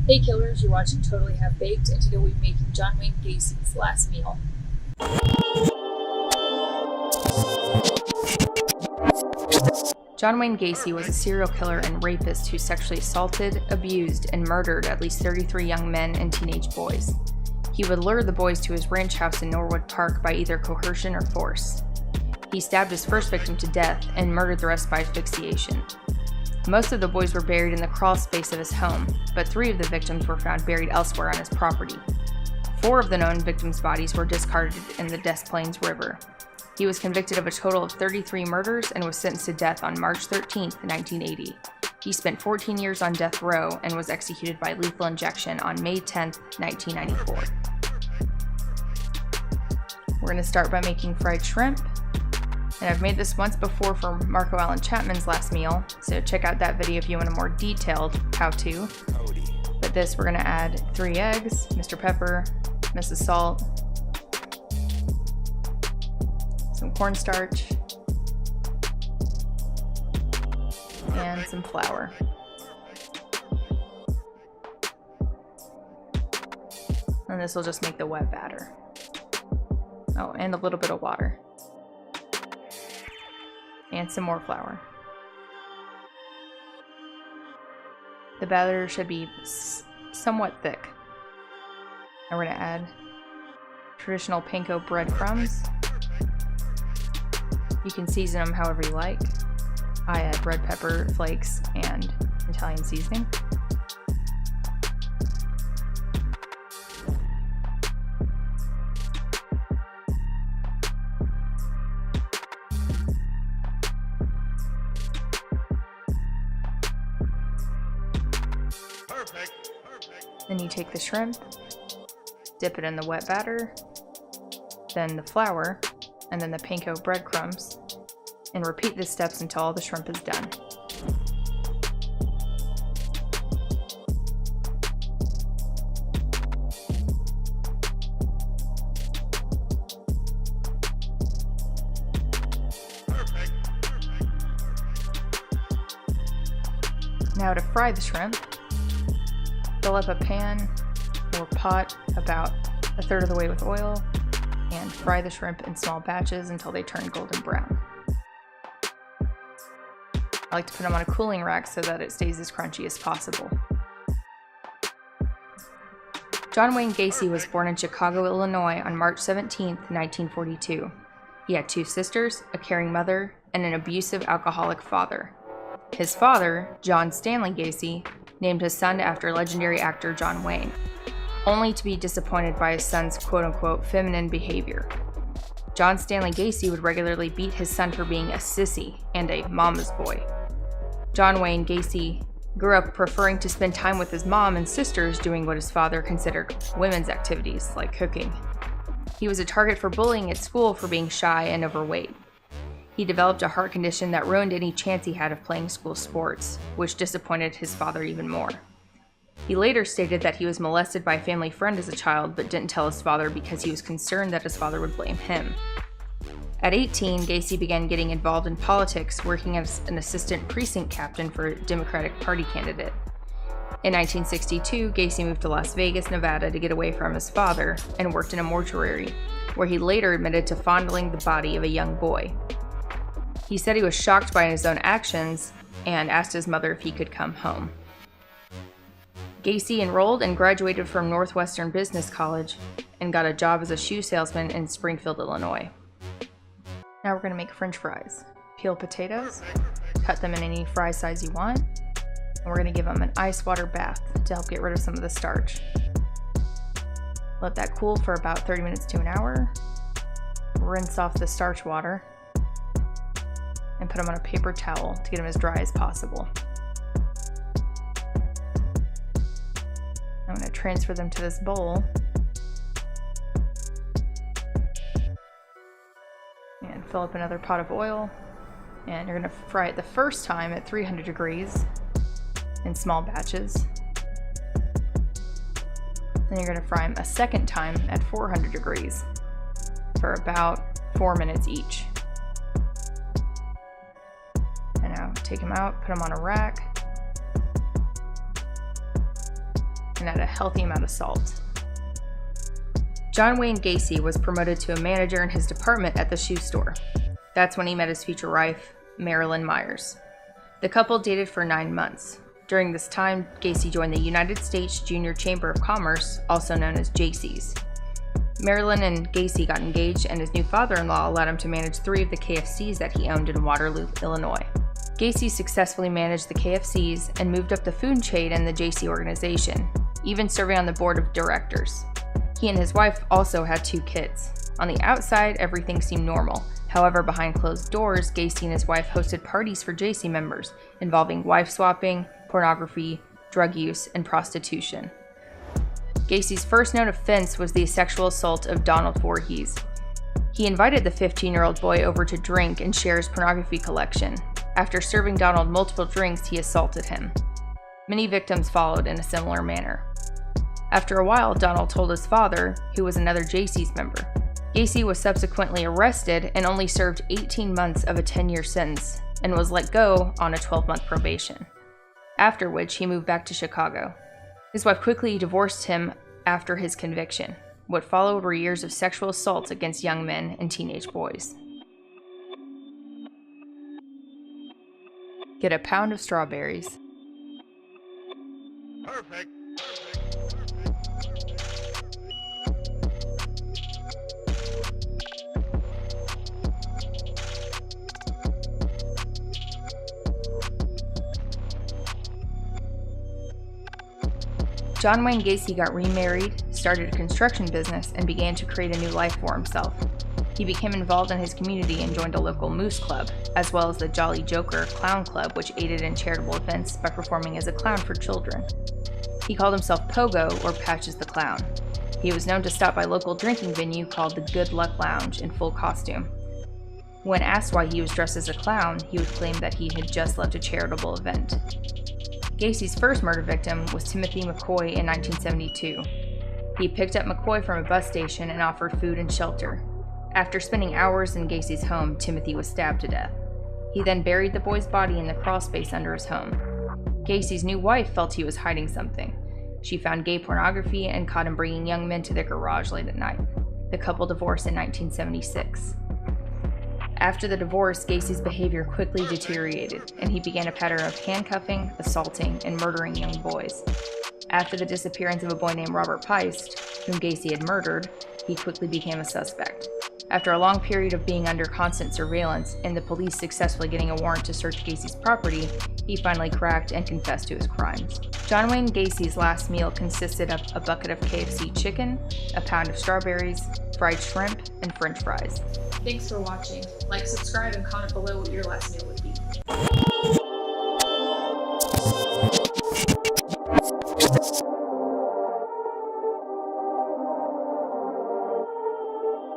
Hey killers, you're watching Totally Half Baked, and today we'll be making John Wayne Gacy's last meal. John Wayne Gacy was a serial killer and rapist who sexually assaulted, abused, and murdered at least 33 young men and teenage boys. He would lure the boys to his ranch house in Norwood Park by either coercion or force. He stabbed his first victim to death and murdered the rest by asphyxiation. Most of the boys were buried in the crawl space of his home, but 3 of the victims were found buried elsewhere on his property. 4 of the known victims' bodies were discarded in the Des Plaines River. He was convicted of a total of 33 murders and was sentenced to death on March 13, 1980. He spent 14 years on death row and was executed by lethal injection on May 10, 1994. We're going to start by making fried shrimp. And I've made this once before for Marco Allen Chapman's last meal, so check out that video if you want a more detailed how-to. But this, we're going to add 3 eggs, Mr. Pepper, Mrs. Salt, some cornstarch, and some flour. And this will just make the wet batter. Oh, and a little bit of water. And some more flour. The batter should be somewhat thick. And we're going to add traditional panko breadcrumbs. You can season them however you like. I add red pepper flakes and Italian seasoning. Then you take the shrimp, dip it in the wet batter, then the flour, and then the panko breadcrumbs, and repeat the steps until all the shrimp is done. Now to fry the shrimp, fill up a pan or pot about 1/3 of the way with oil and fry the shrimp in small batches until they turn golden brown. I like to put them on a cooling rack so that it stays as crunchy as possible. John Wayne Gacy was born in Chicago, Illinois on March 17, 1942. He had 2 sisters, a caring mother, and an abusive alcoholic father. His father, John Stanley Gacy, named his son after legendary actor John Wayne, only to be disappointed by his son's quote-unquote feminine behavior. John Stanley Gacy would regularly beat his son for being a sissy and a mama's boy. John Wayne Gacy grew up preferring to spend time with his mom and sisters doing what his father considered women's activities, like cooking. He was a target for bullying at school for being shy and overweight. He developed a heart condition that ruined any chance he had of playing school sports, which disappointed his father even more. He later stated that he was molested by a family friend as a child, but didn't tell his father because he was concerned that his father would blame him. At 18, Gacy began getting involved in politics, working as an assistant precinct captain for a Democratic Party candidate. In 1962, Gacy moved to Las Vegas, Nevada to get away from his father and worked in a mortuary, where he later admitted to fondling the body of a young boy. He said he was shocked by his own actions and asked his mother if he could come home. Gacy enrolled and graduated from Northwestern Business College and got a job as a shoe salesman in Springfield, Illinois. Now we're going to make French fries. Peel potatoes, cut them in any fry size you want, and we're going to give them an ice water bath to help get rid of some of the starch. Let that cool for about 30 minutes to an hour. Rinse off the starch water and put them on a paper towel to get them as dry as possible. I'm going to transfer them to this bowl and fill up another pot of oil, and you're going to fry it the first time at 300 degrees in small batches. Then you're going to fry them a second time at 400 degrees for about 4 minutes each. And now take them out, put them on a rack, and had a healthy amount of salt. John Wayne Gacy was promoted to a manager in his department at the shoe store. That's when he met his future wife, Marilyn Myers. The couple dated for 9 months. During this time, Gacy joined the United States Junior Chamber of Commerce, also known as JC's. Marilyn and Gacy got engaged, and his new father-in-law allowed him to manage 3 of the KFCs that he owned in Waterloo, Illinois. Gacy successfully managed the KFCs and moved up the food chain in the JC organization, even serving on the board of directors. He and his wife also had 2 kids. On the outside, everything seemed normal. However, behind closed doors, Gacy and his wife hosted parties for JC members, involving wife swapping, pornography, drug use, and prostitution. Gacy's first known offense was the sexual assault of Donald Voorhees. He invited the 15-year-old boy over to drink and share his pornography collection. After serving Donald multiple drinks, he assaulted him. Many victims followed in a similar manner. After a while, Donald told his father, who was another JC's member. Gacy was subsequently arrested and only served 18 months of a 10-year sentence and was let go on a 12-month probation, after which he moved back to Chicago. His wife quickly divorced him after his conviction. What followed were years of sexual assaults against young men and teenage boys. Get a pound of strawberries. Perfect. John Wayne Gacy got remarried, started a construction business, and began to create a new life for himself. He became involved in his community and joined a local moose club, as well as the Jolly Joker Clown Club, which aided in charitable events by performing as a clown for children. He called himself Pogo, or Patches the Clown. He was known to stop by a local drinking venue called the Good Luck Lounge in full costume. When asked why he was dressed as a clown, he would claim that he had just left a charitable event. Gacy's first murder victim was Timothy McCoy in 1972. He picked up McCoy from a bus station and offered food and shelter. After spending hours in Gacy's home, Timothy was stabbed to death. He then buried the boy's body in the crawl space under his home. Gacy's new wife felt he was hiding something. She found gay pornography and caught him bringing young men to their garage late at night. The couple divorced in 1976. After the divorce, Gacy's behavior quickly deteriorated, and he began a pattern of handcuffing, assaulting, and murdering young boys. After the disappearance of a boy named Robert Peist, whom Gacy had murdered, he quickly became a suspect. After a long period of being under constant surveillance and the police successfully getting a warrant to search Gacy's property, he finally cracked and confessed to his crimes. John Wayne Gacy's last meal consisted of a bucket of KFC chicken, a pound of strawberries, fried shrimp, and French fries. Thanks for watching. Like, subscribe, and comment below what your last meal would be.